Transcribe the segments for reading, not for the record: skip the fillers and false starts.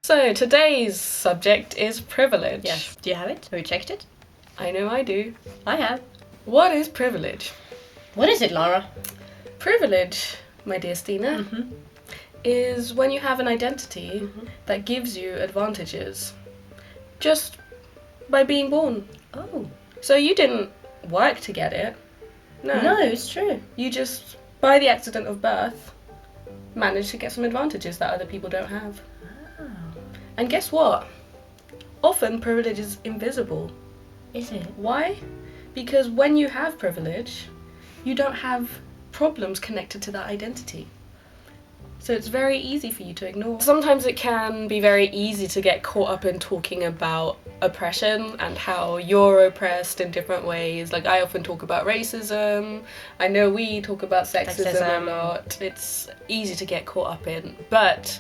So today's subject is privilege. Yes. Do you have it? Have you checked it? I know I do. I have. What is privilege? What is it, Lara? Privilege, my dear Stina, is when you have an identity that gives you advantages just by being born. Oh. So you didn't work to get it. No, it's true. You just, by the accident of birth, managed to get some advantages that other people don't have. Oh. And guess what? Often privilege is invisible. Is it? Why? Because when you have privilege, you don't have problems connected to that identity. So it's very easy for you to ignore. Sometimes it can be very easy to get caught up in talking about oppression and how you're oppressed in different ways. Like, I often talk about racism. I know we talk about sexism a lot. It's easy to get caught up in. But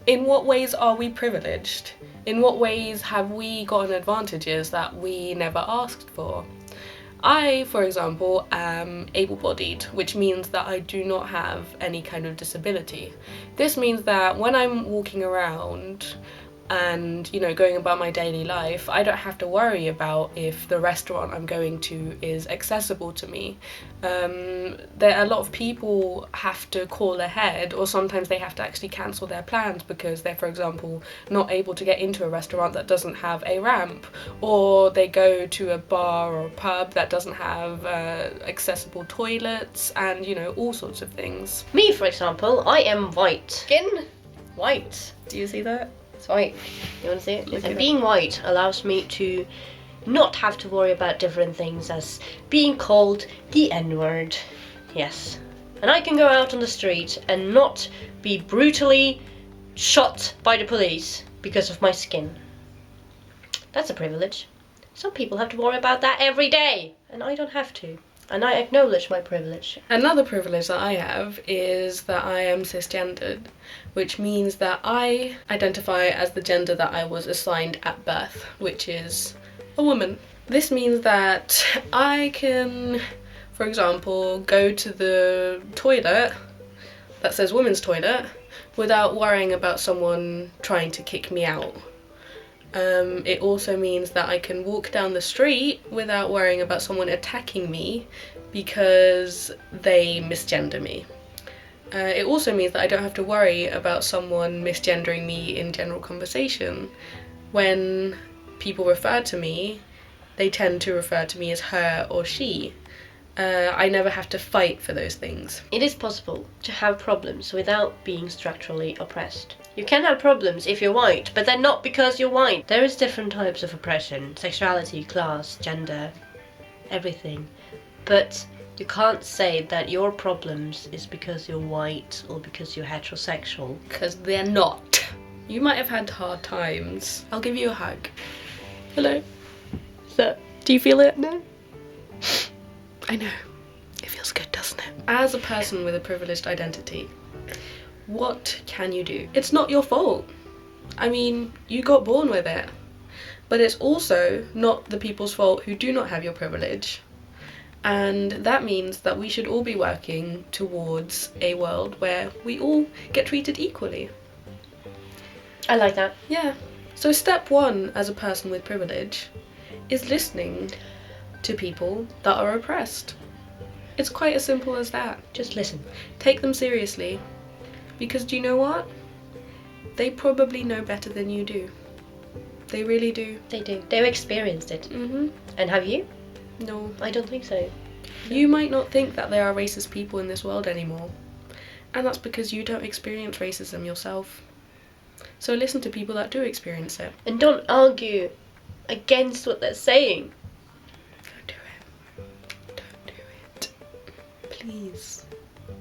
in what ways are we privileged? In what ways have we gotten advantages that we never asked for? I, for example, am able-bodied, which means that I do not have any kind of disability. This means that when I'm walking around and, going about my daily life, I don't have to worry about if the restaurant I'm going to is accessible to me. A lot of people have to call ahead, or sometimes they have to actually cancel their plans because they're, for example, not able to get into a restaurant that doesn't have a ramp, or they go to a bar or a pub that doesn't have accessible toilets, and all sorts of things. Me, for example, I am white. Skin white. Do you see that? It's white. You want to see it? Look And at being white allows me to not have to worry about different things as being called the N-word. Yes. And I can go out on the street and not be brutally shot by the police because of my skin. That's a privilege. Some people have to worry about that every day, and I don't have to. And I acknowledge my privilege. Another privilege that I have is that I am cisgendered, which means that I identify as the gender that I was assigned at birth, which is a woman. This means that I can, for example, go to the toilet that says women's toilet without worrying about someone trying to kick me out. It also means that I can walk down the street without worrying about someone attacking me because they misgender me. It also means that I don't have to worry about someone misgendering me in general conversation. When people refer to me, they tend to refer to me as her or she. I never have to fight for those things. It is possible to have problems without being structurally oppressed. You can have problems if you're white, but they're not because you're white. There is different types of oppression: sexuality, class, gender, everything. But you can't say that your problems is because you're white or because you're heterosexual. Because they're not. You might have had hard times. I'll give you a hug. Hello. Do you feel it? No? I know. It feels good, doesn't it? As a person with a privileged identity, what can you do? It's not your fault. I mean, you got born with it. But it's also not the people's fault who do not have your privilege. And that means that we should all be working towards a world where we all get treated equally. I like that. Yeah. So step one as a person with privilege is listening to people that are oppressed. It's quite as simple as that. Just listen. Take them seriously. Because do you know what? They probably know better than you do. They really do. They do. They've experienced it. Mm-hmm. And have you? No. I don't think so. You might not think that there are racist people in this world anymore. And that's because you don't experience racism yourself. So listen to people that do experience it. And don't argue against what they're saying. Don't do it. Don't do it. Please.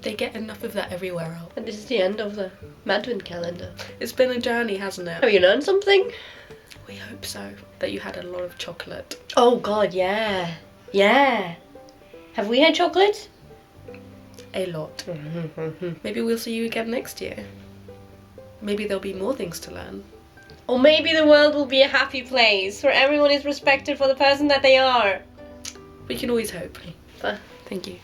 They get enough of that everywhere else. And this is the end of the Madvent calendar. It's been a journey, hasn't it? Have you learned something? We hope so. That you had a lot of chocolate. Oh God, yeah. Yeah. Have we had chocolate? A lot. Maybe we'll see you again next year. Maybe there'll be more things to learn. Or maybe the world will be a happy place where everyone is respected for the person that they are. We can always hope. But Thank you.